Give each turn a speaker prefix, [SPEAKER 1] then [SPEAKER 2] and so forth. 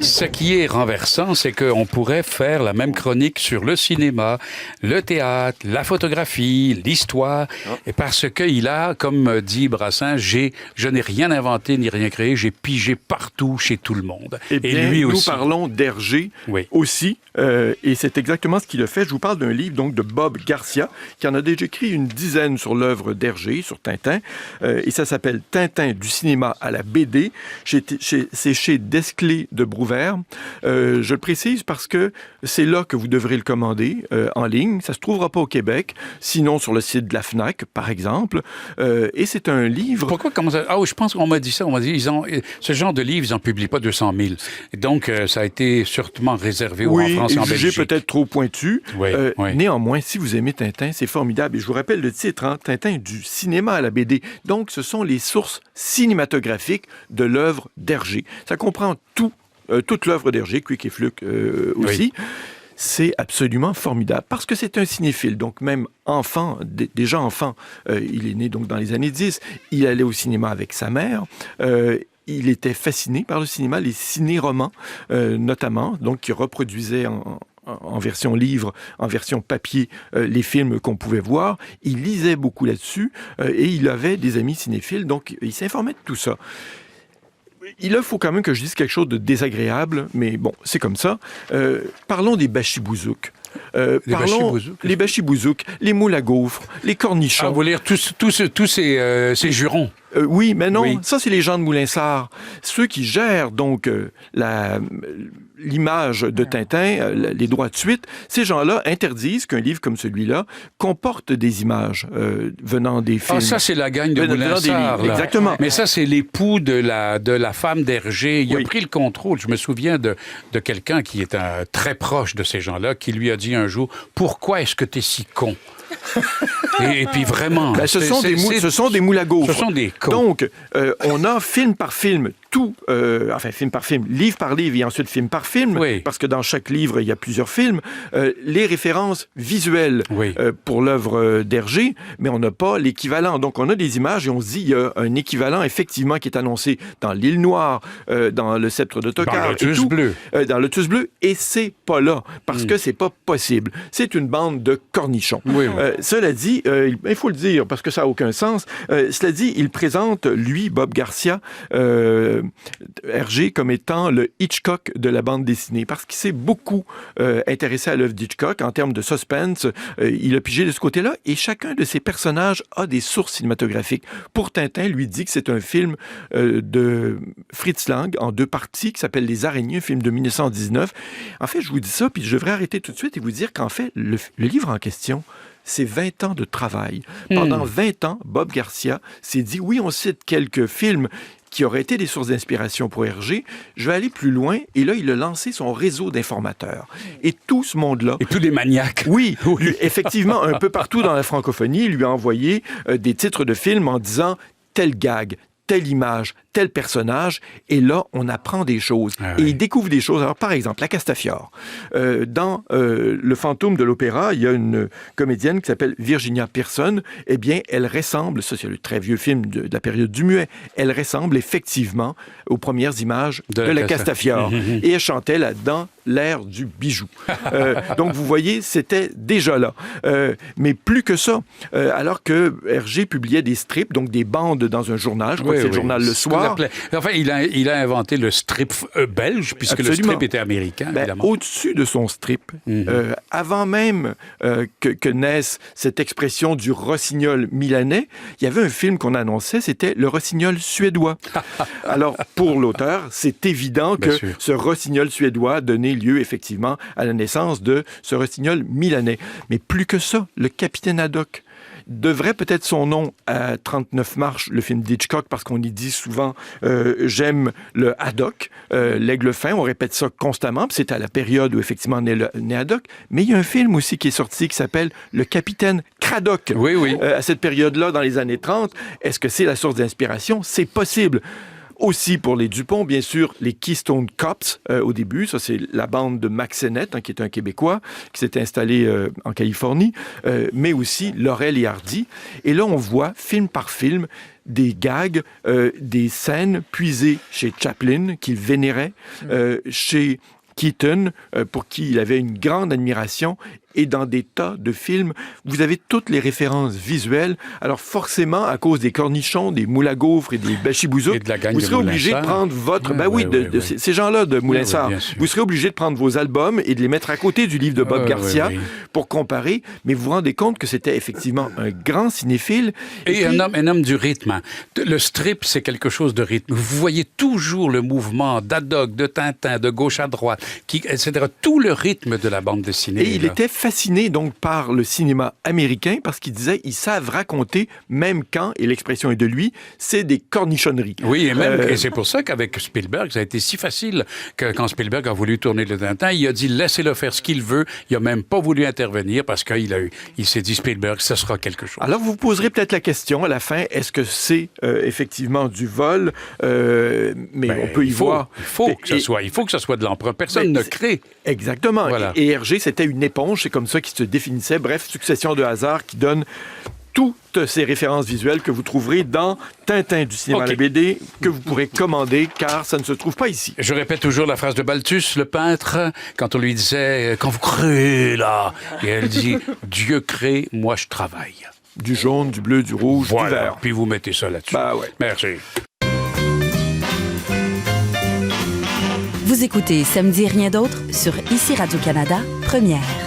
[SPEAKER 1] Ce qui est renversant, c'est qu'on pourrait faire la même chronique sur le cinéma, le théâtre, la photographie, l'histoire, et parce qu'il a, comme dit Brassens, je n'ai rien inventé ni rien créé, j'ai pigé partout chez tout le monde.
[SPEAKER 2] Eh bien,
[SPEAKER 1] et lui aussi.
[SPEAKER 2] Nous parlons d'Hergé aussi, et c'est exactement ce qu'il a fait. Je vous parle d'un livre donc de Bob Garcia, qui en a déjà écrit une dizaine sur l'œuvre d'Hergé, sur Tintin, et ça s'appelle Tintin du cinéma à la BD. C'est chez Desclés de Brouvert. Je le précise parce que c'est là que vous devrez le commander en ligne. Ça se trouvera pas au Québec, sinon sur le site de la FNAC, par exemple. Et c'est un livre...
[SPEAKER 1] Pourquoi? Comment ça? Ah oui, je pense qu'on m'a dit ça. On m'a dit, ce genre de livre, ils n'en publient pas 200 000. Et donc, ça a été sûrement réservé en France et en Belgique.
[SPEAKER 2] Jugé peut-être trop pointu.
[SPEAKER 1] Oui.
[SPEAKER 2] Néanmoins, si vous aimez Tintin, c'est formidable. Et je vous rappelle le titre, Tintin du cinéma à la BD. Donc, ce sont les sources cinématographiques de l'œuvre d'Hergé. Ça comprend toute l'œuvre d'Hergé, Quick et Fluke aussi. Oui. C'est absolument formidable parce que c'est un cinéphile, donc même enfant, déjà enfant, il est né donc dans les années 10, il allait au cinéma avec sa mère, il était fasciné par le cinéma, les ciné-romans notamment, donc qui reproduisaient en version livre, en version papier, les films qu'on pouvait voir. Il lisait beaucoup là-dessus et il avait des amis cinéphiles, donc il s'informait de tout ça. Il faut quand même que je dise quelque chose de désagréable, mais bon, c'est comme ça. Parlons des bachibouzouks. Les bachibouzouks, les moules à gaufres, les cornichons.
[SPEAKER 1] Ah, vous lire tous ces jurons.
[SPEAKER 2] Oui, mais non, ça c'est les gens de Moulinsart. Ceux qui gèrent donc l'image de Tintin, les droits de suite, ces gens-là interdisent qu'un livre comme celui-là comporte des images venant des films.
[SPEAKER 1] Ah, ça c'est la gang de Moulinsart.
[SPEAKER 2] Exactement.
[SPEAKER 1] Mais ça c'est l'époux de la femme d'Hergé. Il a pris le contrôle. Je me souviens de quelqu'un qui est très proche de ces gens-là, qui lui a dit un jour, « Pourquoi est-ce que t'es si con ?» Et puis vraiment...
[SPEAKER 2] ce sont des moules à gaufres.
[SPEAKER 1] Ce sont des cons.
[SPEAKER 2] Donc, on a film par film, film par film, livre par livre et ensuite film par film, parce que dans chaque livre, il y a plusieurs films, les références visuelles pour l'œuvre d'Hergé, mais on n'a pas l'équivalent. Donc, on a des images et on se dit, il y a un équivalent, effectivement, qui est annoncé dans l'Île Noire, dans le Sceptre de Tokar.
[SPEAKER 1] Dans Lotus Bleu.
[SPEAKER 2] Dans Lotus Bleu, et c'est pas là, parce que c'est pas possible. C'est une bande de cornichons. Cela dit, il faut le dire, parce que ça n'a aucun sens, cela dit, il présente, lui, Bob Garcia, Hergé comme étant le Hitchcock de la bande dessinée, parce qu'il s'est beaucoup intéressé à l'œuvre d'Hitchcock en termes de suspense. Il a pigé de ce côté-là, et chacun de ses personnages a des sources cinématographiques. Pour Tintin, lui dit que c'est un film de Fritz Lang en 2 parties, qui s'appelle Les Araignées, un film de 1919. En fait, je vous dis ça, puis je devrais arrêter tout de suite et vous dire qu'en fait, le livre en question, c'est 20 ans de travail. Pendant 20 ans, Bob Garcia s'est dit, oui, on cite quelques films qui auraient été des sources d'inspiration pour Hergé, je vais aller plus loin, et là, il a lancé son réseau d'informateurs. Et tout ce monde-là...
[SPEAKER 1] Et tous les maniaques.
[SPEAKER 2] Oui, effectivement, un peu partout dans la francophonie, il lui a envoyé des titres de films en disant « tel gag », telle image, tel personnage, et là, on apprend des choses. Et il découvre des choses. Alors, par exemple, la Castafiore. Dans Le Fantôme de l'Opéra, il y a une comédienne qui s'appelle Virginia Pearson. Eh bien, elle ressemble, ça c'est le très vieux film de la période du muet, elle ressemble effectivement aux premières images de la Castafiore. Et elle chantait là-dedans l'air du bijou. Donc, vous voyez, c'était déjà là. Mais plus que ça, alors que Hergé publiait des strips, donc des bandes dans un journal, je crois que c'est le journal Le Soir.
[SPEAKER 1] Enfin, il a inventé le strip belge, puisque
[SPEAKER 2] Absolument.
[SPEAKER 1] Le strip était américain, évidemment.
[SPEAKER 2] Au-dessus de son strip, avant même que naisse cette expression du rossignol milanais, il y avait un film qu'on annonçait, c'était le rossignol suédois. Alors, pour l'auteur, c'est évident que ce rossignol suédois donnait lieu, effectivement, à la naissance de ce rossignol milanais. Mais plus que ça, le capitaine Haddock. devrait peut-être son nom à 39 marches, le film d'Hitchcock, parce qu'on y dit souvent j'aime le Haddock, l'aigle fin, on répète ça constamment, puis c'est à la période où effectivement naît Haddock, mais il y a un film aussi qui est sorti qui s'appelle Le Capitaine Cradock.
[SPEAKER 1] Oui.
[SPEAKER 2] À cette période-là, dans les années 30, est-ce que c'est la source d'inspiration? C'est possible. Aussi pour les Dupont, bien sûr, les Keystone Cops au début. Ça, c'est la bande de Max Sennett, qui est un Québécois, qui s'est installé en Californie, mais aussi Laurel et Hardy. Et là, on voit, film par film, des gags, des scènes puisées chez Chaplin, qu'il vénérait, chez Keaton, pour qui il avait une grande admiration, et dans des tas de films, vous avez toutes les références visuelles. Alors forcément, à cause des cornichons, des moules à gaufres et des bachibouzouk, vous serez obligé de prendre votre... Ces gens-là de Moulin-Sarr, vous serez obligé de prendre vos albums et de les mettre à côté du livre de Bob Garcia pour comparer, mais vous vous rendez compte que c'était effectivement un grand cinéphile.
[SPEAKER 1] Et puis... un homme du rythme. Le strip, c'est quelque chose de rythme. Vous voyez toujours le mouvement d'Haddock, de Tintin, de gauche à droite, etc. Tout le rythme de la bande dessinée.
[SPEAKER 2] Et il était fasciné donc par le cinéma américain parce qu'il disait ils savent raconter même quand, et l'expression est de lui, c'est des cornichonneries.
[SPEAKER 1] Oui, et c'est pour ça qu'avec Spielberg, ça a été si facile que quand Spielberg a voulu tourner le Tintin, il a dit laissez-le faire ce qu'il veut. Il n'a même pas voulu intervenir parce qu'il s'est dit Spielberg, ça sera quelque chose.
[SPEAKER 2] Alors vous poserez peut-être la question à la fin, est-ce que c'est effectivement du vol? Mais on peut y voir.
[SPEAKER 1] Il faut que ça soit de l'emprunt. Personne ne crée.
[SPEAKER 2] Exactement. Voilà. Et Hergé, c'était une éponge. C'est comme ça qu'il se définissait. Bref, succession de hasards qui donne toutes ces références visuelles que vous trouverez dans Tintin du cinéma à la BD, que vous pourrez commander, car ça ne se trouve pas ici.
[SPEAKER 1] Je répète toujours la phrase de Balthus, le peintre, quand on lui disait « Quand vous créez, là », et elle dit « Dieu crée, moi je travaille ».
[SPEAKER 2] Du jaune, du bleu, du rouge, du vert.
[SPEAKER 1] Puis vous mettez ça là-dessus.
[SPEAKER 2] Ouais.
[SPEAKER 1] Merci.
[SPEAKER 3] Vous écoutez Samedi rien d'autre sur ICI Radio-Canada, première.